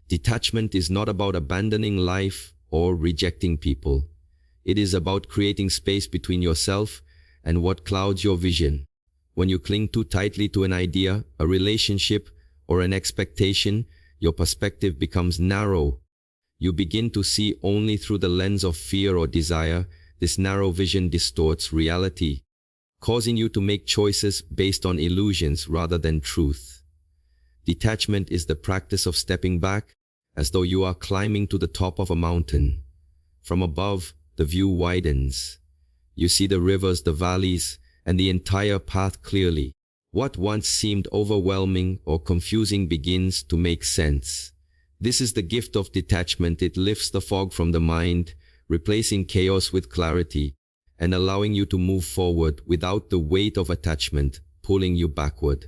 Detachment is not about abandoning life or rejecting people. It is about creating space between yourself and what clouds your vision. When you cling too tightly to an idea, a relationship, or an expectation, your perspective becomes narrow. You begin to see only through the lens of fear or desire. This narrow vision distorts reality, causing you to make choices based on illusions rather than truth. Detachment is the practice of stepping back, as though you are climbing to the top of a mountain. From above, the view widens. You see the rivers, the valleys, and the entire path clearly. What once seemed overwhelming or confusing begins to make sense. This is the gift of detachment. It lifts the fog from the mind, replacing chaos with clarity, and allowing you to move forward without the weight of attachment pulling you backward.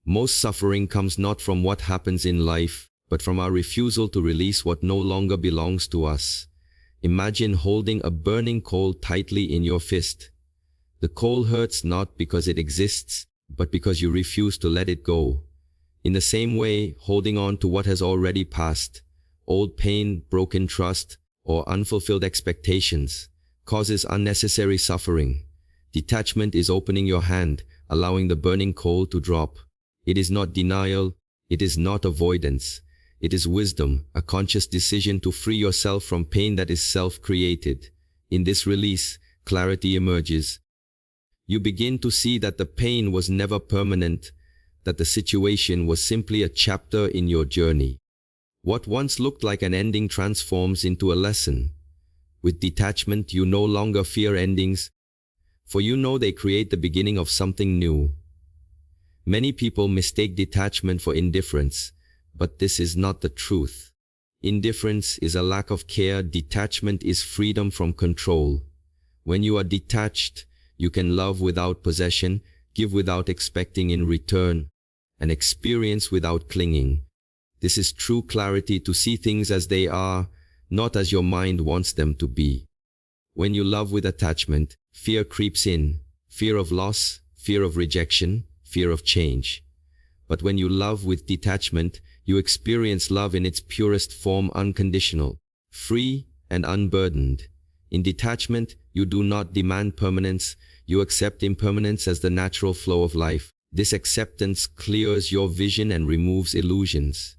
Most suffering comes not from what happens in life, but from our refusal to release what no longer belongs to us. Imagine holding a burning coal tightly in your fist. The coal hurts not because it exists, but because you refuse to let it go. In the same way, holding on to what has already passed, old pain, broken trust, or unfulfilled expectations, causes unnecessary suffering. Detachment is opening your hand, allowing the burning coal to drop. It is not denial, it is not avoidance. It is wisdom, a conscious decision to free yourself from pain that is self-created. In this release, clarity emerges. You begin to see that the pain was never permanent, that the situation was simply a chapter in your journey. What once looked like an ending transforms into a lesson. With detachment, you no longer fear endings, for you know they create the beginning of something new. Many people mistake detachment for indifference, but this is not the truth. Indifference is a lack of care. Detachment is freedom from control. When you are detached, you can love without possession, give without expecting in return, and experience without clinging. This is true clarity, to see things as they are, not as your mind wants them to be. When you love with attachment, fear creeps in, fear of loss, fear of rejection, fear of change. But when you love with detachment, you experience love in its purest form, unconditional, free, and unburdened. In detachment, you do not demand permanence, you accept impermanence as the natural flow of life. This acceptance clears your vision and removes illusions.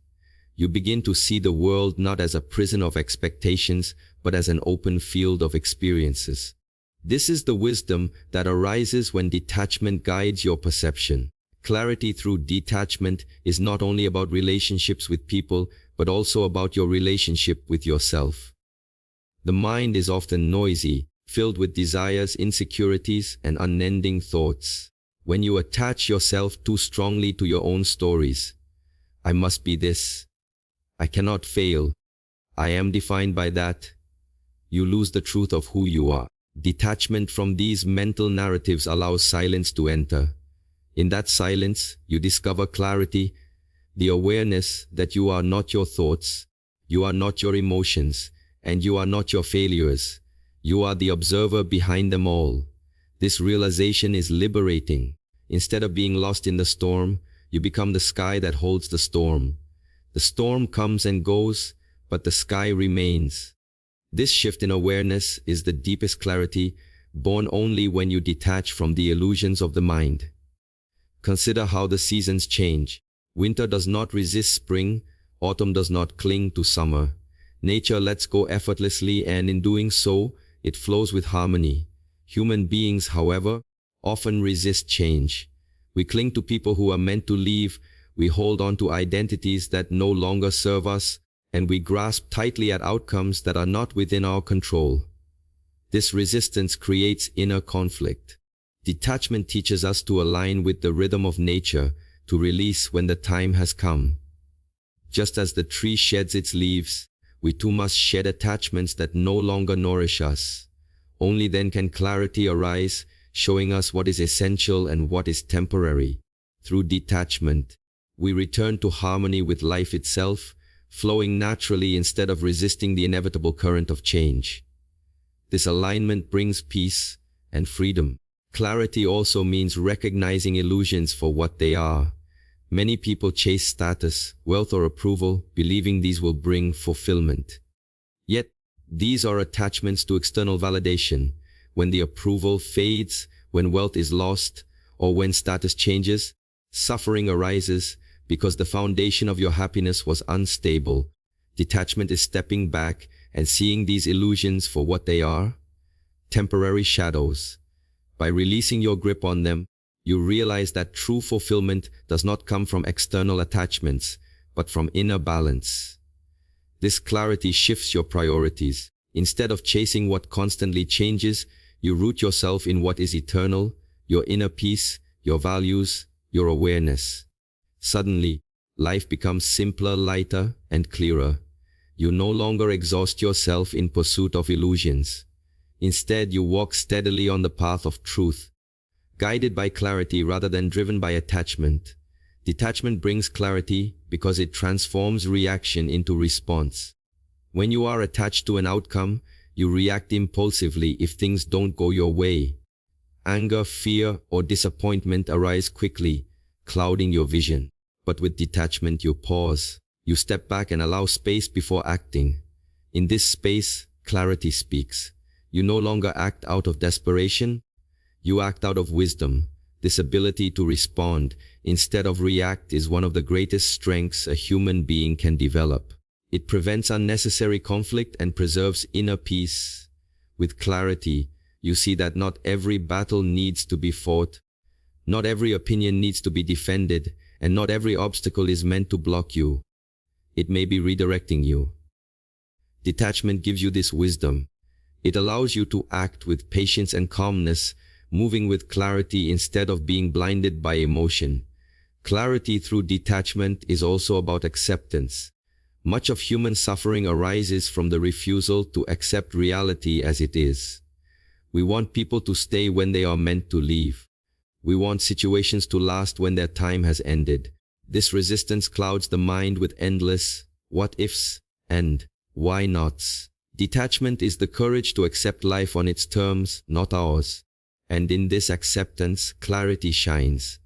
You begin to see the world not as a prison of expectations, but as an open field of experiences. This is the wisdom that arises when detachment guides your perception. Clarity through detachment is not only about relationships with people, but also about your relationship with yourself. The mind is often noisy, filled with desires, insecurities, and unending thoughts. When you attach yourself too strongly to your own stories, I must be this, I cannot fail, I am defined by that, you lose the truth of who you are. Detachment from these mental narratives allows silence to enter. In that silence, you discover clarity, the awareness that you are not your thoughts, you are not your emotions, and you are not your failures. You are the observer behind them all. This realization is liberating. Instead of being lost in the storm, you become the sky that holds the storm. The storm comes and goes, but the sky remains. This shift in awareness is the deepest clarity, born only when you detach from the illusions of the mind. Consider how the seasons change. Winter does not resist spring, autumn does not cling to summer. Nature lets go effortlessly, and in doing so, it flows with harmony. Human beings, however, often resist change. We cling to people who are meant to leave, we hold on to identities that no longer serve us, and we grasp tightly at outcomes that are not within our control. This resistance creates inner conflict. Detachment teaches us to align with the rhythm of nature, to release when the time has come. Just as the tree sheds its leaves, we too must shed attachments that no longer nourish us. Only then can clarity arise, showing us what is essential and what is temporary. Through detachment, we return to harmony with life itself, flowing naturally instead of resisting the inevitable current of change. This alignment brings peace and freedom. Clarity also means recognizing illusions for what they are. Many people chase status, wealth or approval, believing these will bring fulfillment. Yet, these are attachments to external validation. When the approval fades, when wealth is lost, or when status changes, suffering arises because the foundation of your happiness was unstable. Detachment is stepping back and seeing these illusions for what they are, temporary shadows. By releasing your grip on them, you realize that true fulfillment does not come from external attachments, but from inner balance. This clarity shifts your priorities. Instead of chasing what constantly changes, you root yourself in what is eternal, your inner peace, your values, your awareness. Suddenly, life becomes simpler, lighter, and clearer. You no longer exhaust yourself in pursuit of illusions. Instead, you walk steadily on the path of truth, guided by clarity rather than driven by attachment. Detachment brings clarity because it transforms reaction into response. When you are attached to an outcome, you react impulsively if things don't go your way. Anger, fear, or disappointment arise quickly, clouding your vision. But with detachment, you pause. You step back and allow space before acting. In this space, clarity speaks. You no longer act out of desperation. You act out of wisdom. This ability to respond instead of react is one of the greatest strengths a human being can develop. It prevents unnecessary conflict and preserves inner peace. With clarity, you see that not every battle needs to be fought, not every opinion needs to be defended, and not every obstacle is meant to block you. It may be redirecting you. Detachment gives you this wisdom. It allows you to act with patience and calmness, moving with clarity instead of being blinded by emotion. Clarity through detachment is also about acceptance. Much of human suffering arises from the refusal to accept reality as it is. We want people to stay when they are meant to leave. We want situations to last when their time has ended. This resistance clouds the mind with endless what-ifs and why-nots. Detachment is the courage to accept life on its terms, not ours. And in this acceptance, clarity shines.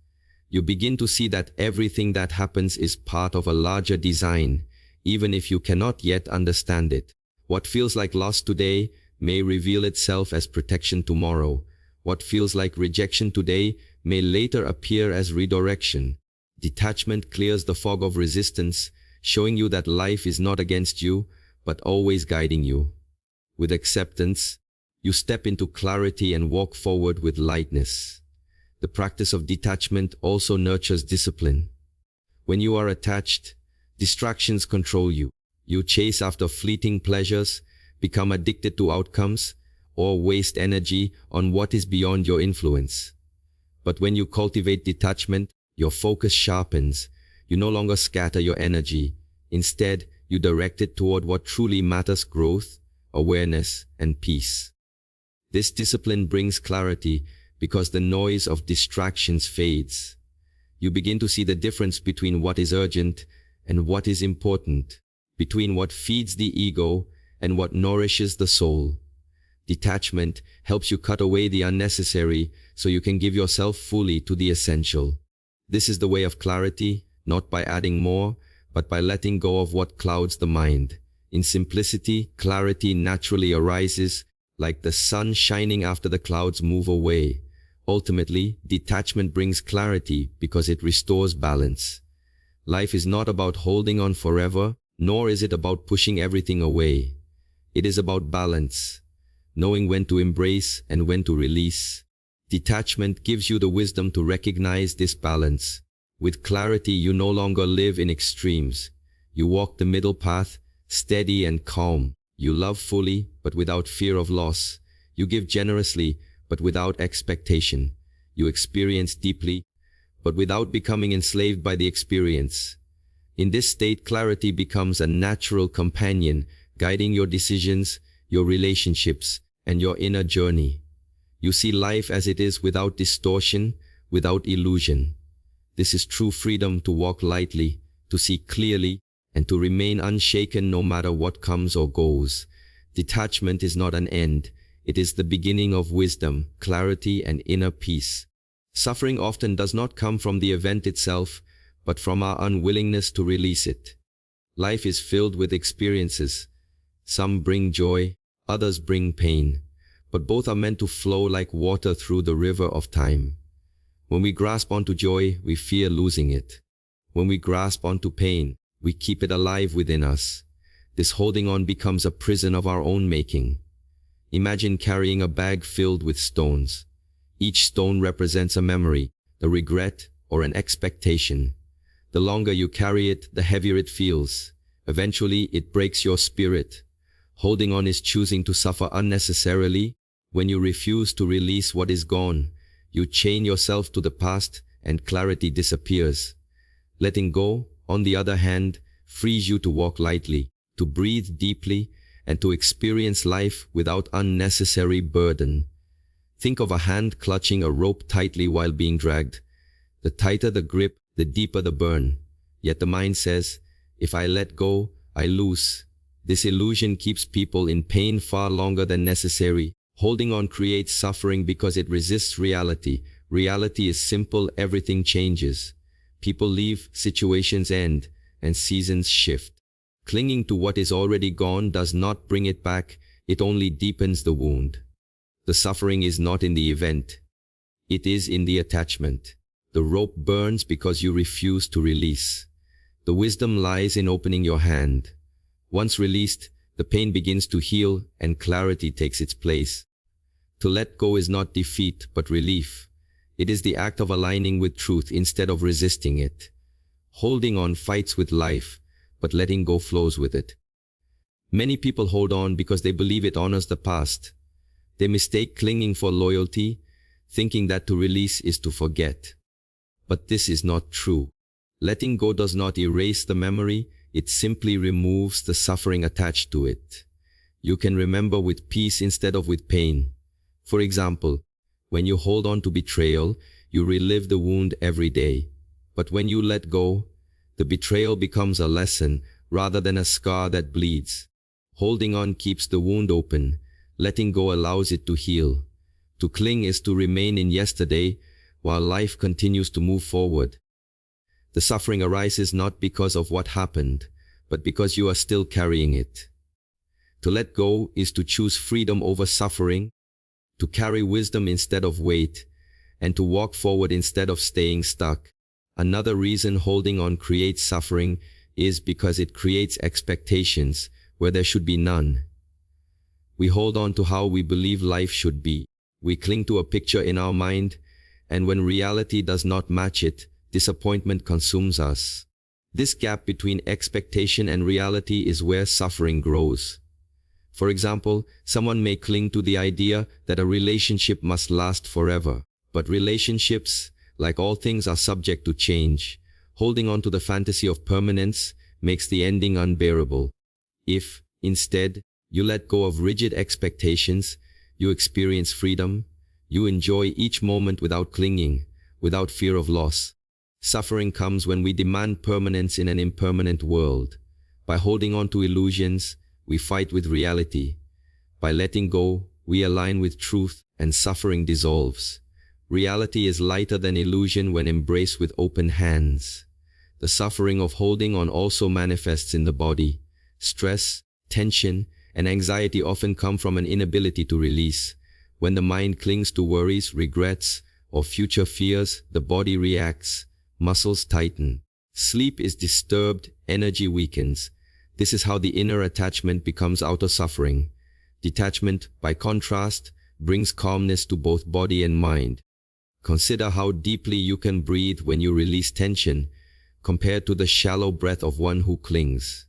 You begin to see that everything that happens is part of a larger design, even if you cannot yet understand it. What feels like loss today may reveal itself as protection tomorrow. What feels like rejection today may later appear as redirection. Detachment clears the fog of resistance, showing you that life is not against you, but always guiding you. With acceptance, you step into clarity and walk forward with lightness. The practice of detachment also nurtures discipline. When you are attached, distractions control you. You chase after fleeting pleasures, become addicted to outcomes, or waste energy on what is beyond your influence. But when you cultivate detachment, your focus sharpens. You no longer scatter your energy. Instead, you direct it toward what truly matters: growth, awareness, and peace. This discipline brings clarity because the noise of distractions fades. You begin to see the difference between what is urgent and what is important, between what feeds the ego and what nourishes the soul. Detachment helps you cut away the unnecessary so you can give yourself fully to the essential. This is the way of clarity, not by adding more, but by letting go of what clouds the mind. In simplicity, clarity naturally arises, like the sun shining after the clouds move away. Ultimately, detachment brings clarity because it restores balance. Life is not about holding on forever, nor is it about pushing everything away. It is about balance, knowing when to embrace and when to release. Detachment gives you the wisdom to recognize this balance. With clarity, you no longer live in extremes. You walk the middle path, steady and calm. You love fully, but without fear of loss. You give generously, but without expectation. You experience deeply, but without becoming enslaved by the experience. In this state, clarity becomes a natural companion, guiding your decisions, your relationships, and your inner journey. You see life as it is without distortion, without illusion. This is true freedom to walk lightly, to see clearly, and to remain unshaken no matter what comes or goes. Detachment is not an end. It is the beginning of wisdom, clarity, and inner peace. Suffering often does not come from the event itself, but from our unwillingness to release it. Life is filled with experiences. Some bring joy, others bring pain, but both are meant to flow like water through the river of time. When we grasp onto joy, we fear losing it. When we grasp onto pain, we keep it alive within us. This holding on becomes a prison of our own making. Imagine carrying a bag filled with stones. Each stone represents a memory, a regret, or an expectation. The longer you carry it, the heavier it feels. Eventually, it breaks your spirit. Holding on is choosing to suffer unnecessarily. When you refuse to release what is gone, you chain yourself to the past and clarity disappears. Letting go, on the other hand, frees you to walk lightly, to breathe deeply, and to experience life without unnecessary burden. Think of a hand clutching a rope tightly while being dragged. The tighter the grip, the deeper the burn. Yet the mind says, if I let go, I lose. This illusion keeps people in pain far longer than necessary. Holding on creates suffering because it resists reality. Reality is simple, everything changes. People leave, situations end, and seasons shift. Clinging to what is already gone does not bring it back, it only deepens the wound. The suffering is not in the event. It is in the attachment. The rope burns because you refuse to release. The wisdom lies in opening your hand. Once released, the pain begins to heal and clarity takes its place. To let go is not defeat, but relief. It is the act of aligning with truth instead of resisting it. Holding on fights with life, but letting go flows with it. Many people hold on because they believe it honors the past. They mistake clinging for loyalty, thinking that to release is to forget. But this is not true. Letting go does not erase the memory, it simply removes the suffering attached to it. You can remember with peace instead of with pain. For example, when you hold on to betrayal, you relive the wound every day. But when you let go, the betrayal becomes a lesson rather than a scar that bleeds. Holding on keeps the wound open. Letting go allows it to heal. To cling is to remain in yesterday while life continues to move forward. The suffering arises not because of what happened, but because you are still carrying it. To let go is to choose freedom over suffering, to carry wisdom instead of weight, and to walk forward instead of staying stuck. Another reason holding on creates suffering is because it creates expectations where there should be none. We hold on to how we believe life should be. We cling to a picture in our mind, and when reality does not match it, disappointment consumes us. This gap between expectation and reality is where suffering grows. For example, someone may cling to the idea that a relationship must last forever. But relationships, like all things, are subject to change. Holding on to the fantasy of permanence makes the ending unbearable. If, instead, you let go of rigid expectations, you experience freedom, you enjoy each moment without clinging, without fear of loss. Suffering comes when we demand permanence in an impermanent world. By holding on to illusions, we fight with reality. By letting go, we align with truth and suffering dissolves. Reality is lighter than illusion when embraced with open hands. The suffering of holding on also manifests in the body. Stress, tension, and anxiety often come from an inability to release. When the mind clings to worries, regrets, or future fears, the body reacts. Muscles tighten. Sleep is disturbed, energy weakens. This is how the inner attachment becomes outer suffering. Detachment, by contrast, brings calmness to both body and mind. Consider how deeply you can breathe when you release tension, compared to the shallow breath of one who clings.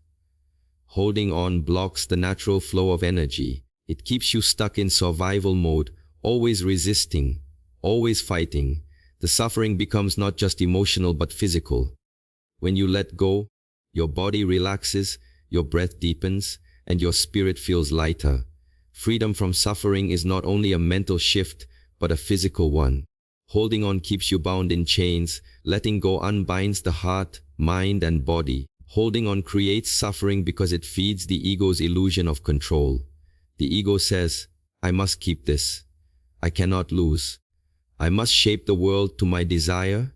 Holding on blocks the natural flow of energy. It keeps you stuck in survival mode, always resisting, always fighting. The suffering becomes not just emotional but physical. When you let go, your body relaxes, your breath deepens, and your spirit feels lighter. Freedom from suffering is not only a mental shift, but a physical one. Holding on keeps you bound in chains. Letting go unbinds the heart, mind, and body. Holding on creates suffering because it feeds the ego's illusion of control. The ego says, I must keep this. I cannot lose. I must shape the world to my desire.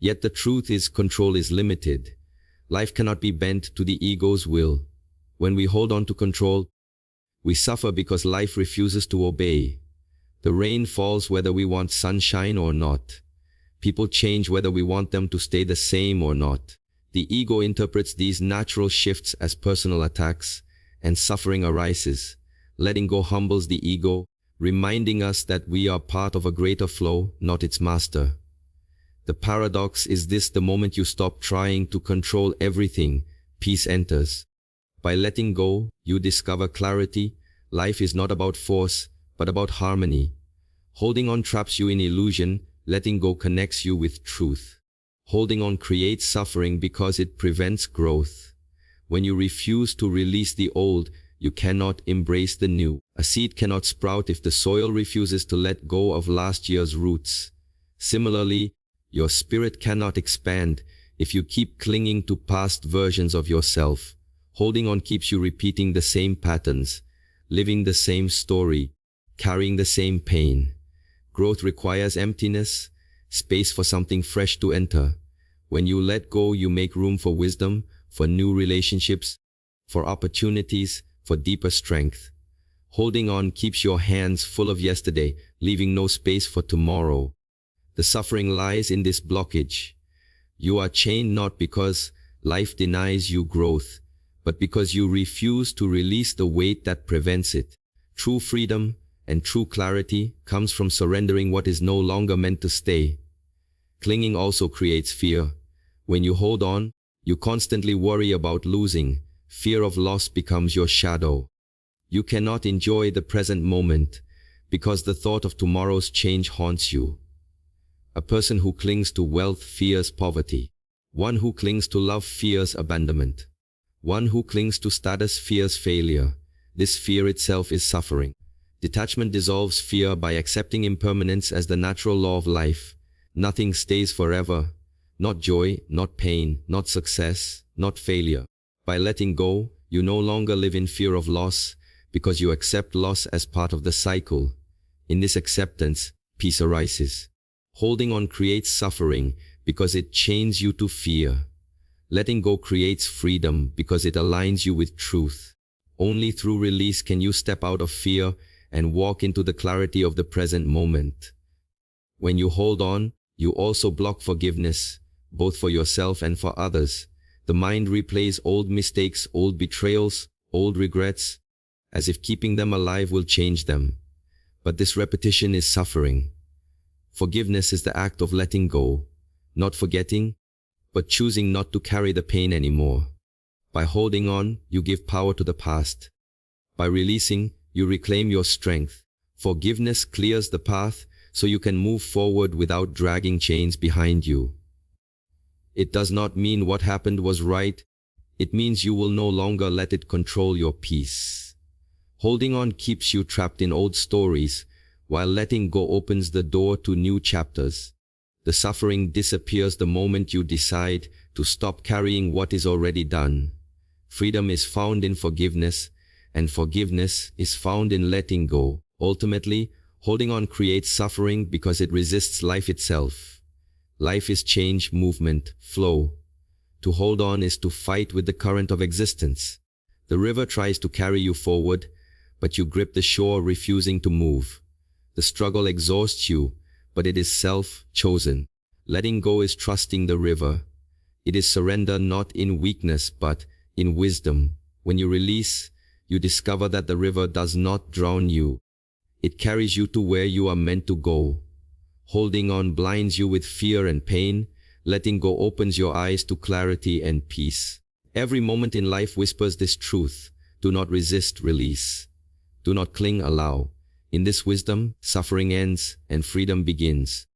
Yet the truth is control is limited. Life cannot be bent to the ego's will. When we hold on to control, we suffer because life refuses to obey. The rain falls whether we want sunshine or not. People change whether we want them to stay the same or not. The ego interprets these natural shifts as personal attacks, and suffering arises. Letting go humbles the ego, reminding us that we are part of a greater flow, not its master. The paradox is this: the moment you stop trying to control everything, peace enters. By letting go, you discover clarity. Life is not about force, but about harmony. Holding on traps you in illusion, letting go connects you with truth. Holding on creates suffering because it prevents growth. When you refuse to release the old, you cannot embrace the new. A seed cannot sprout if the soil refuses to let go of last year's roots. Similarly, your spirit cannot expand if you keep clinging to past versions of yourself. Holding on keeps you repeating the same patterns, living the same story, carrying the same pain. Growth requires emptiness, space for something fresh to enter. When you let go, you make room for wisdom, for new relationships, for opportunities, for deeper strength. Holding on keeps your hands full of yesterday, leaving no space for tomorrow. The suffering lies in this blockage. You are chained not because life denies you growth, but because you refuse to release the weight that prevents it. True freedom and true clarity comes from surrendering what is no longer meant to stay. Clinging also creates fear. When you hold on, you constantly worry about losing. Fear of loss becomes your shadow. You cannot enjoy the present moment because the thought of tomorrow's change haunts you. A person who clings to wealth fears poverty. One who clings to love fears abandonment. One who clings to status fears failure. This fear itself is suffering. Detachment dissolves fear by accepting impermanence as the natural law of life. Nothing stays forever. Not joy, not pain, not success, not failure. By letting go, you no longer live in fear of loss because you accept loss as part of the cycle. In this acceptance, peace arises. Holding on creates suffering because it chains you to fear. Letting go creates freedom because it aligns you with truth. Only through release can you step out of fear and walk into the clarity of the present moment. When you hold on, you also block forgiveness, both for yourself and for others. The mind replays old mistakes, old betrayals, old regrets, as if keeping them alive will change them. But this repetition is suffering. Forgiveness is the act of letting go, not forgetting, but choosing not to carry the pain anymore. By holding on, you give power to the past. By releasing, you reclaim your strength. Forgiveness clears the path so you can move forward without dragging chains behind you. It does not mean what happened was right. It means you will no longer let it control your peace. Holding on keeps you trapped in old stories, while letting go opens the door to new chapters. The suffering disappears the moment you decide to stop carrying what is already done. Freedom is found in forgiveness, and forgiveness is found in letting go. Ultimately, holding on creates suffering because it resists life itself. Life is change, movement, flow. To hold on is to fight with the current of existence. The river tries to carry you forward, but you grip the shore, refusing to move. The struggle exhausts you, but it is self-chosen. Letting go is trusting the river. It is surrender not in weakness, but in wisdom. When you release, you discover that the river does not drown you. It carries you to where you are meant to go. Holding on blinds you with fear and pain. Letting go opens your eyes to clarity and peace. Every moment in life whispers this truth. Do not resist, release. Do not cling, allow. In this wisdom, suffering ends and freedom begins.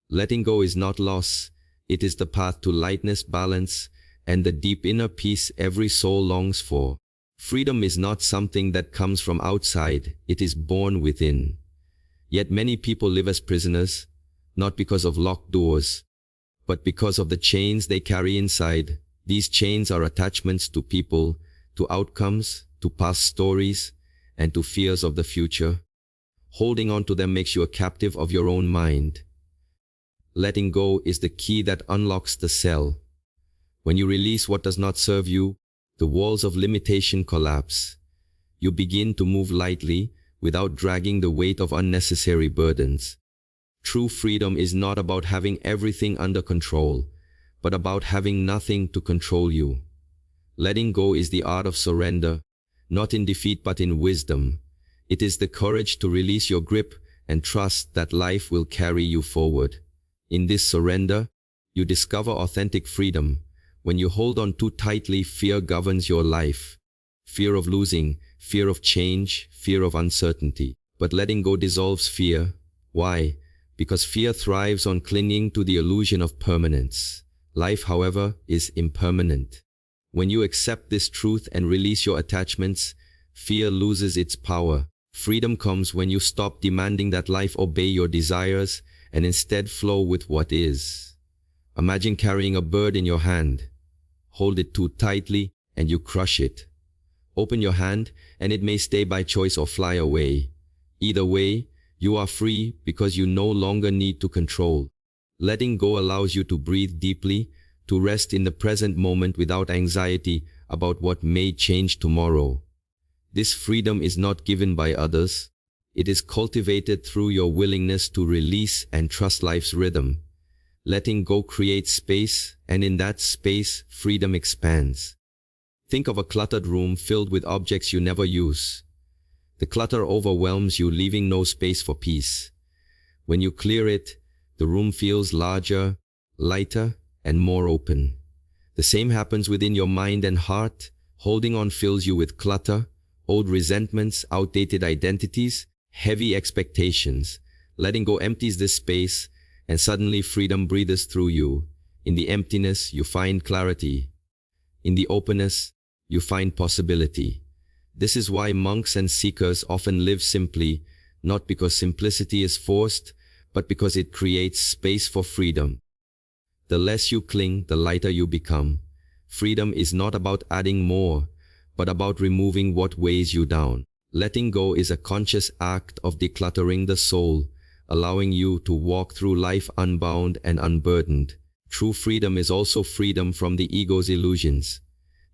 Letting go is not loss. It is the path to lightness, balance, and the deep inner peace every soul longs for. Freedom is not something that comes from outside. It is born within. Yet many people live as prisoners, not because of locked doors, but because of the chains they carry inside. These chains are attachments to people, to outcomes, to past stories, and to fears of the future. Holding on to them makes you a captive of your own mind. Letting go is the key that unlocks the cell. When you release what does not serve you, the walls of limitation collapse. You begin to move lightly without dragging the weight of unnecessary burdens. True freedom is not about having everything under control, but about having nothing to control you. Letting go is the art of surrender, not in defeat but in wisdom. It is the courage to release your grip and trust that life will carry you forward. In this surrender, you discover authentic freedom. When you hold on too tightly, fear governs your life. Fear of losing, fear of change, fear of uncertainty. But letting go dissolves fear. Why? Because fear thrives on clinging to the illusion of permanence. Life, however, is impermanent. When you accept this truth and release your attachments, fear loses its power. Freedom comes when you stop demanding that life obey your desires and instead flow with what is. Imagine carrying a bird in your hand. Hold it too tightly and you crush it. Open your hand and it may stay by choice or fly away. Either way, you are free because you no longer need to control. Letting go allows you to breathe deeply, to rest in the present moment without anxiety about what may change tomorrow. This freedom is not given by others. It is cultivated through your willingness to release and trust life's rhythm. Letting go creates space, and in that space, freedom expands. Think of a cluttered room filled with objects you never use. The clutter overwhelms you, leaving no space for peace. When you clear it, the room feels larger, lighter, and more open. The same happens within your mind and heart. Holding on fills you with clutter, old resentments, outdated identities, heavy expectations. Letting go empties this space, and suddenly freedom breathes through you. In the emptiness, you find clarity. In the openness, you find possibility. This is why monks and seekers often live simply, not because simplicity is forced, but because it creates space for freedom. The less you cling, the lighter you become. Freedom is not about adding more, but about removing what weighs you down. Letting go is a conscious act of decluttering the soul, allowing you to walk through life unbound and unburdened. True freedom is also freedom from the ego's illusions.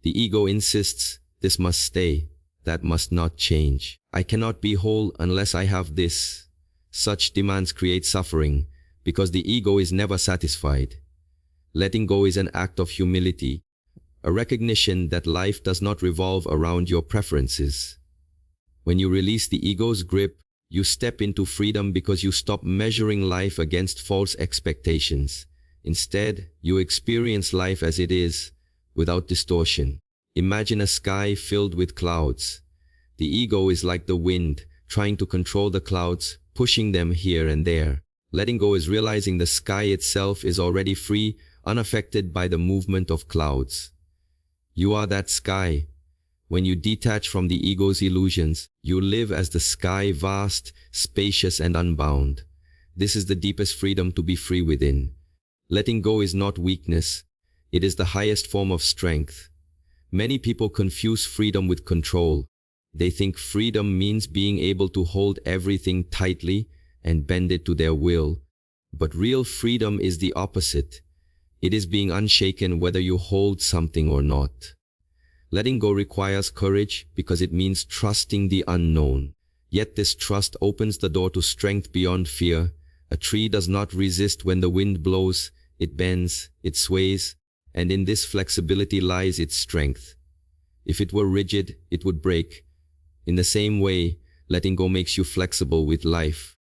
The ego insists, this must stay, that must not change. I cannot be whole unless I have this. Such demands create suffering, because the ego is never satisfied. Letting go is an act of humility, a recognition that life does not revolve around your preferences. When you release the ego's grip, you step into freedom because you stop measuring life against false expectations. Instead, you experience life as it is, without distortion. Imagine a sky filled with clouds. The ego is like the wind, trying to control the clouds, pushing them here and there. Letting go is realizing the sky itself is already free, unaffected by the movement of clouds. You are that sky. When you detach from the ego's illusions, you live as the sky, vast, spacious, and unbound. This is the deepest freedom, to be free within. Letting go is not weakness. It is the highest form of strength. Many people confuse freedom with control. They think freedom means being able to hold everything tightly and bend it to their will. But real freedom is the opposite. It is being unshaken whether you hold something or not. Letting go requires courage because it means trusting the unknown. Yet this trust opens the door to strength beyond fear. A tree does not resist when the wind blows. It bends, it sways, and in this flexibility lies its strength. If it were rigid, it would break. In the same way, letting go makes you flexible with life.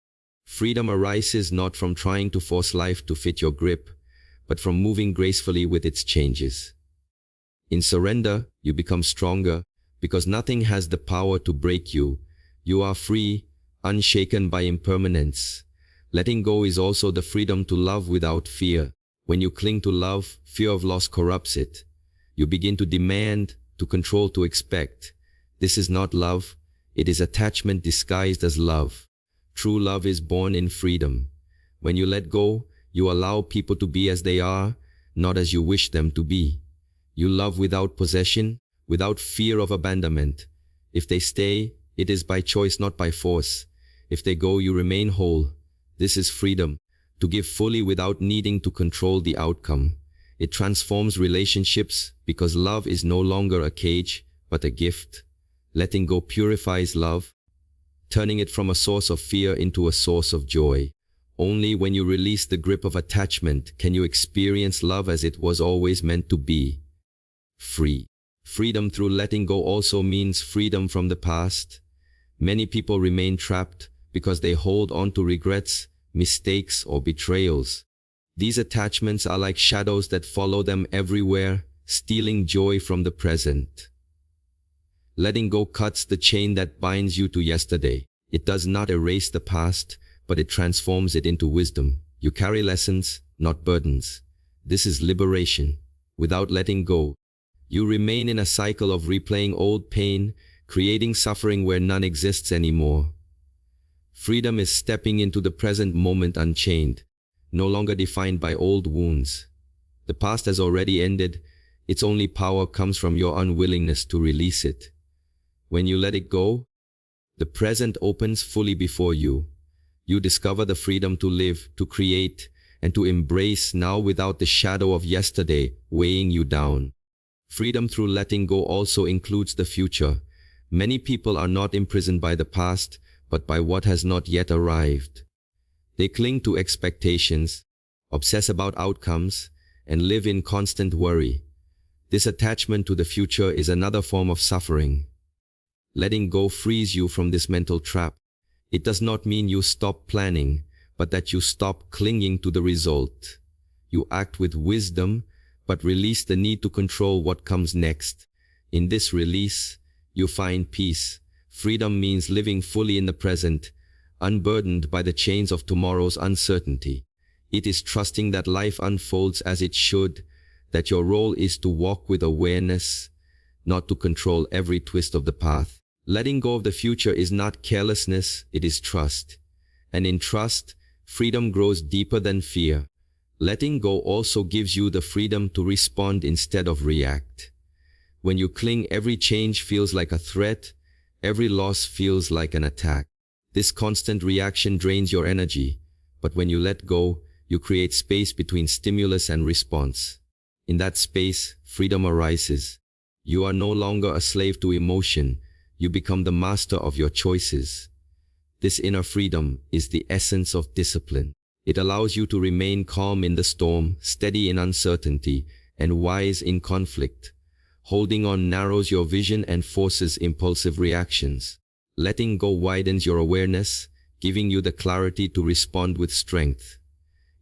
Freedom arises not from trying to force life to fit your grip, but from moving gracefully with its changes. In surrender, you become stronger, because nothing has the power to break you. You are free, unshaken by impermanence. Letting go is also the freedom to love without fear. When you cling to love, fear of loss corrupts it. You begin to demand, to control, to expect. This is not love. It is attachment disguised as love. True love is born in freedom. When you let go, you allow people to be as they are, not as you wish them to be. You love without possession, without fear of abandonment. If they stay, it is by choice, not by force. If they go, you remain whole. This is freedom, to give fully without needing to control the outcome. It transforms relationships because love is no longer a cage, but a gift. Letting go purifies love, turning it from a source of fear into a source of joy. Only when you release the grip of attachment can you experience love as it was always meant to be. Free. Freedom through letting go also means freedom from the past. Many people remain trapped because they hold on to regrets, mistakes, or betrayals. These attachments are like shadows that follow them everywhere, stealing joy from the present. Letting go cuts the chain that binds you to yesterday. It does not erase the past, but it transforms it into wisdom. You carry lessons, not burdens. This is liberation. Without letting go, you remain in a cycle of replaying old pain, creating suffering where none exists anymore. Freedom is stepping into the present moment unchained, no longer defined by old wounds. The past has already ended. Its only power comes from your unwillingness to release it. When you let it go, the present opens fully before you. You discover the freedom to live, to create, and to embrace now without the shadow of yesterday weighing you down. Freedom through letting go also includes the future. Many people are not imprisoned by the past, but by what has not yet arrived. They cling to expectations, obsess about outcomes, and live in constant worry. This attachment to the future is another form of suffering. Letting go frees you from this mental trap. It does not mean you stop planning, but that you stop clinging to the result. You act with wisdom, but release the need to control what comes next. In this release, you find peace. Freedom means living fully in the present, unburdened by the chains of tomorrow's uncertainty. It is trusting that life unfolds as it should, that your role is to walk with awareness, not to control every twist of the path. Letting go of the future is not carelessness, it is trust. And in trust, freedom grows deeper than fear. Letting go also gives you the freedom to respond instead of react. When you cling, every change feels like a threat, every loss feels like an attack. This constant reaction drains your energy, but when you let go, you create space between stimulus and response. In that space, freedom arises. You are no longer a slave to emotion. You become the master of your choices. This inner freedom is the essence of discipline. It allows you to remain calm in the storm, steady in uncertainty, and wise in conflict. Holding on narrows your vision and forces impulsive reactions. Letting go widens your awareness, giving you the clarity to respond with strength.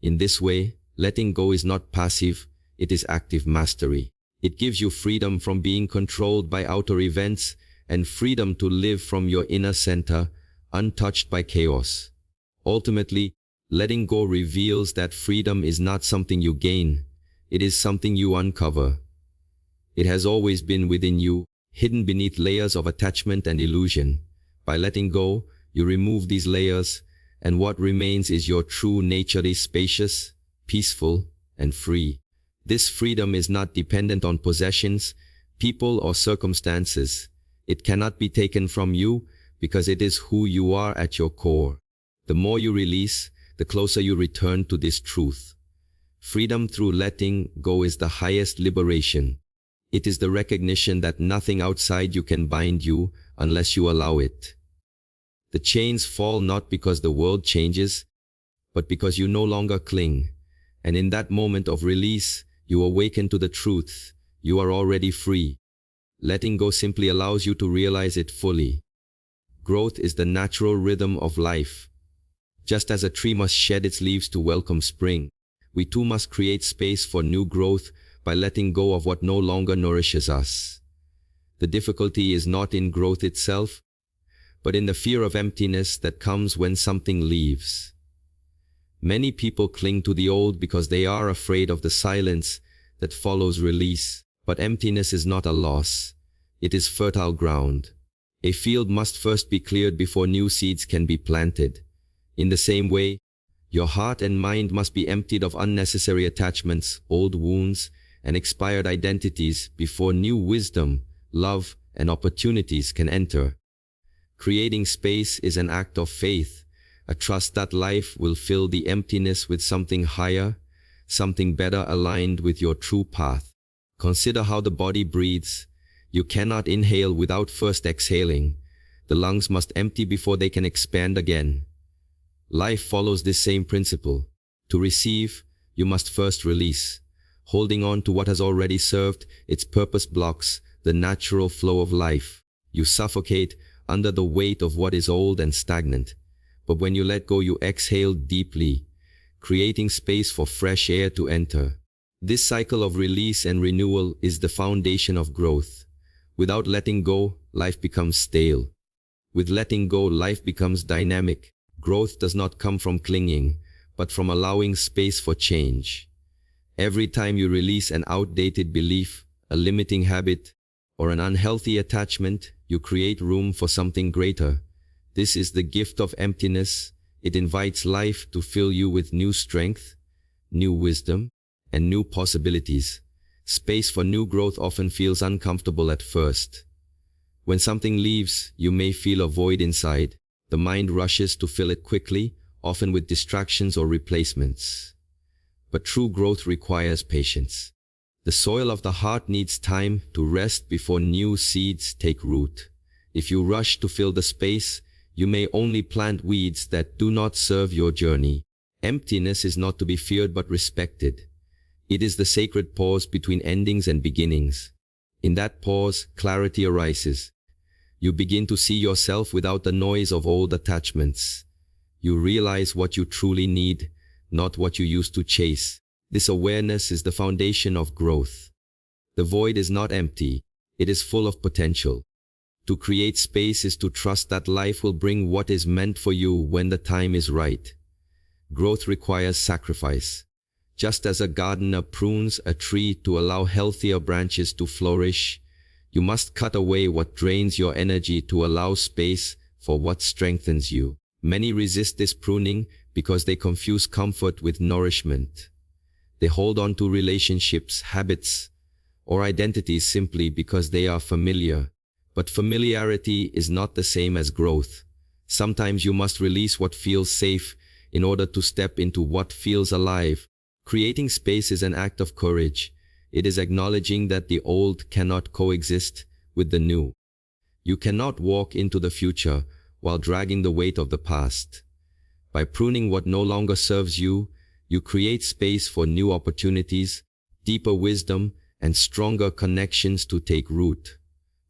In this way, letting go is not passive, it is active mastery. It gives you freedom from being controlled by outer events and freedom to live from your inner center, untouched by chaos. Ultimately, letting go reveals that freedom is not something you gain, it is something you uncover. It has always been within you, hidden beneath layers of attachment and illusion. By letting go, you remove these layers, and what remains is your true nature, is spacious, peaceful, and free. This freedom is not dependent on possessions, people, or circumstances. It cannot be taken from you because it is who you are at your core. The more you release, the closer you return to this truth. Freedom through letting go is the highest liberation. It is the recognition that nothing outside you can bind you unless you allow it. The chains fall not because the world changes, but because you no longer cling. And in that moment of release, you awaken to the truth. You are already free. Letting go simply allows you to realize it fully. Growth is the natural rhythm of life. Just as a tree must shed its leaves to welcome spring, we too must create space for new growth by letting go of what no longer nourishes us. The difficulty is not in growth itself, but in the fear of emptiness that comes when something leaves. Many people cling to the old because they are afraid of the silence that follows release. But emptiness is not a loss. It is fertile ground. A field must first be cleared before new seeds can be planted. In the same way, your heart and mind must be emptied of unnecessary attachments, old wounds, and expired identities before new wisdom, love, and opportunities can enter. Creating space is an act of faith, a trust that life will fill the emptiness with something higher, something better aligned with your true path. Consider how the body breathes. You cannot inhale without first exhaling. The lungs must empty before they can expand again. Life follows this same principle. To receive, you must first release. Holding on to what has already served its purpose blocks the natural flow of life. You suffocate under the weight of what is old and stagnant. But when you let go, you exhale deeply, creating space for fresh air to enter. This cycle of release and renewal is the foundation of growth. Without letting go, life becomes stale. With letting go, life becomes dynamic. Growth does not come from clinging, but from allowing space for change. Every time you release an outdated belief, a limiting habit, or an unhealthy attachment, you create room for something greater. This is the gift of emptiness. It invites life to fill you with new strength, new wisdom, and new possibilities. Space for new growth often feels uncomfortable at first. When something leaves, you may feel a void inside. The mind rushes to fill it quickly, often with distractions or replacements. But true growth requires patience. The soil of the heart needs time to rest before new seeds take root. If you rush to fill the space, you may only plant weeds that do not serve your journey. Emptiness is not to be feared but respected. It is the sacred pause between endings and beginnings. In that pause, clarity arises. You begin to see yourself without the noise of old attachments. You realize what you truly need, not what you used to chase. This awareness is the foundation of growth. The void is not empty, it is full of potential. To create space is to trust that life will bring what is meant for you when the time is right. Growth requires sacrifice. Just as a gardener prunes a tree to allow healthier branches to flourish, you must cut away what drains your energy to allow space for what strengthens you. Many resist this pruning because they confuse comfort with nourishment. They hold on to relationships, habits, or identities simply because they are familiar. But familiarity is not the same as growth. Sometimes you must release what feels safe in order to step into what feels alive. Creating space is an act of courage. It is acknowledging that the old cannot coexist with the new. You cannot walk into the future while dragging the weight of the past. By pruning what no longer serves you, you create space for new opportunities, deeper wisdom, and stronger connections to take root.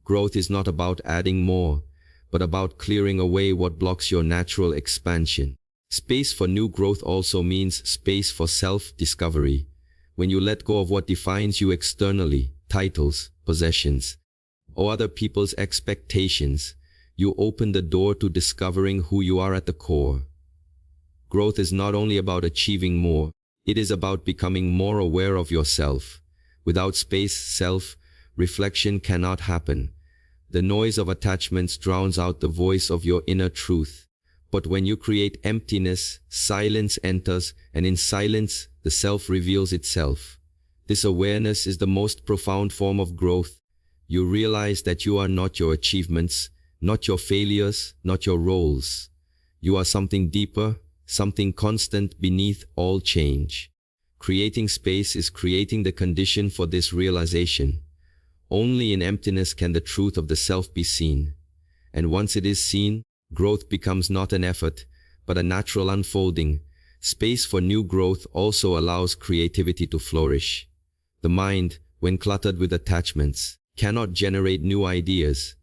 Growth is not about adding more, but about clearing away what blocks your natural expansion. Space for new growth also means space for self-discovery. When you let go of what defines you externally, titles, possessions, or other people's expectations, you open the door to discovering who you are at the core. Growth is not only about achieving more, it is about becoming more aware of yourself. Without space, self-reflection cannot happen. The noise of attachments drowns out the voice of your inner truth. But when you create emptiness, silence enters, and in silence, the self reveals itself. This awareness is the most profound form of growth. You realize that you are not your achievements, not your failures, not your roles. You are something deeper, something constant beneath all change. Creating space is creating the condition for this realization. Only in emptiness can the truth of the self be seen. And once it is seen, growth becomes not an effort, but a natural unfolding. Space for new growth also allows creativity to flourish. The mind, when cluttered with attachments, cannot generate new ideas.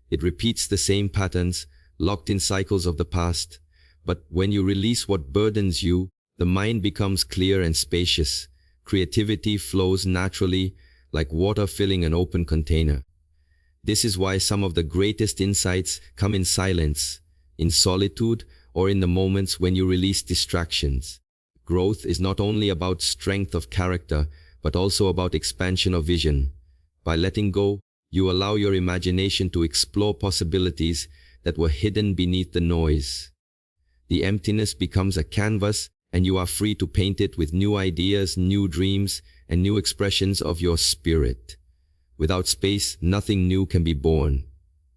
It repeats the same patterns, locked in cycles of the past. But when you release what burdens you, the mind becomes clear and spacious. Creativity flows naturally, like water filling an open container. This is why some of the greatest insights come in silence, in solitude, or in the moments when you release distractions. Growth is not only about strength of character, but also about expansion of vision. By letting go, you allow your imagination to explore possibilities that were hidden beneath the noise. The emptiness becomes a canvas, and you are free to paint it with new ideas, new dreams, and new expressions of your spirit. Without space, nothing new can be born.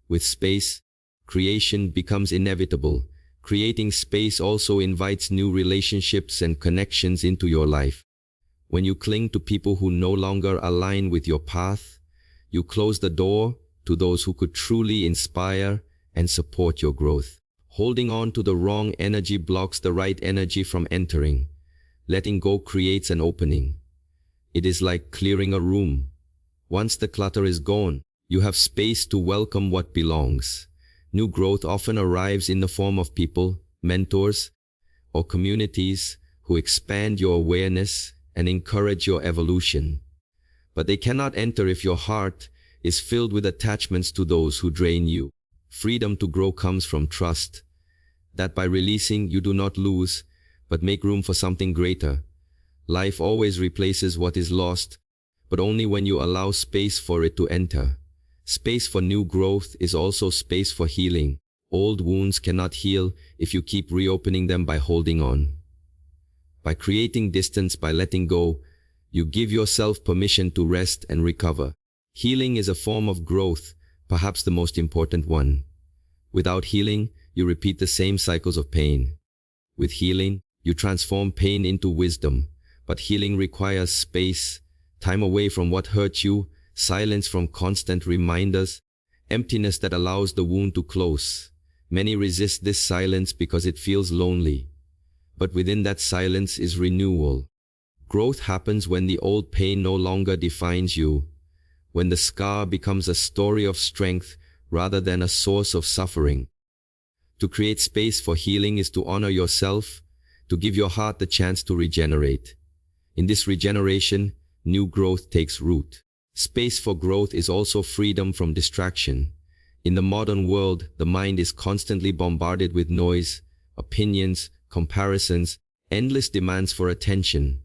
With space, creation becomes inevitable. Creating space also invites new relationships and connections into your life. When you cling to people who no longer align with your path, you close the door to those who could truly inspire and support your growth. Holding on to the wrong energy blocks the right energy from entering. Letting go creates an opening. It is like clearing a room. Once the clutter is gone, you have space to welcome what belongs. New growth often arrives in the form of people, mentors, or communities who expand your awareness and encourage your evolution. But they cannot enter if your heart is filled with attachments to those who drain you. Freedom to grow comes from trust, that by releasing you do not lose, but make room for something greater. Life always replaces what is lost, but only when you allow space for it to enter. Space for new growth is also space for healing. Old wounds cannot heal if you keep reopening them by holding on. By creating distance, by letting go, you give yourself permission to rest and recover. Healing is a form of growth, perhaps the most important one. Without healing, you repeat the same cycles of pain. With healing, you transform pain into wisdom. But healing requires space, time away from what hurt you, silence from constant reminders, emptiness that allows the wound to close. Many resist this silence because it feels lonely. But within that silence is renewal. Growth happens when the old pain no longer defines you, when the scar becomes a story of strength rather than a source of suffering. To create space for healing is to honor yourself, to give your heart the chance to regenerate. In this regeneration, new growth takes root. Space for growth is also freedom from distraction. In the modern world, the mind is constantly bombarded with noise, opinions, comparisons, endless demands for attention.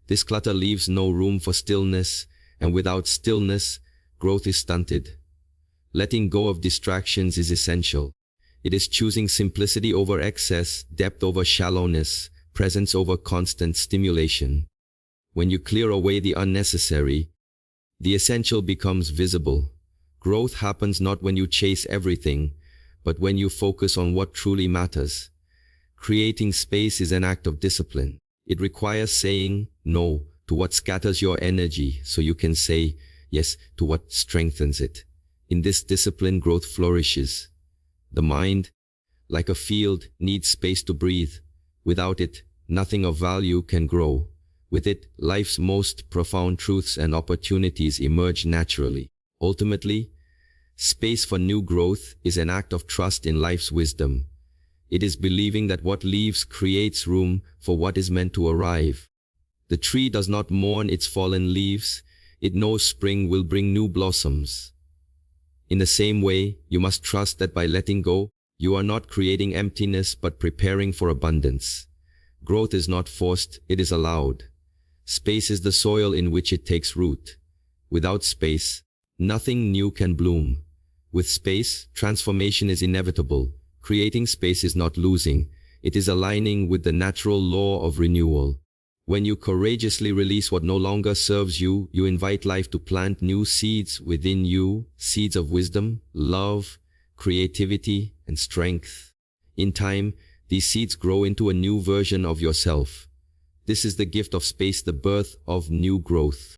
This clutter leaves no room for stillness, and without stillness, growth is stunted. Letting go of distractions is essential. It is choosing simplicity over excess, depth over shallowness, presence over constant stimulation. When you clear away the unnecessary, the essential becomes visible. Growth happens not when you chase everything, but when you focus on what truly matters. Creating space is an act of discipline. It requires saying no to what scatters your energy so you can say yes to what strengthens it. In this discipline, growth flourishes. The mind, like a field, needs space to breathe. Without it, nothing of value can grow. With it, life's most profound truths and opportunities emerge naturally. Ultimately, space for new growth is an act of trust in life's wisdom. It is believing that what leaves creates room for what is meant to arrive. The tree does not mourn its fallen leaves. It knows spring will bring new blossoms. In the same way, you must trust that by letting go, you are not creating emptiness but preparing for abundance. Growth is not forced, it is allowed. Space is the soil in which it takes root. Without space, nothing new can bloom. With space, transformation is inevitable. Creating space is not losing, it is aligning with the natural law of renewal. When you courageously release what no longer serves you, you invite life to plant new seeds within you, seeds of wisdom, love, creativity, and strength. In time, these seeds grow into a new version of yourself. This is the gift of space, the birth of new growth.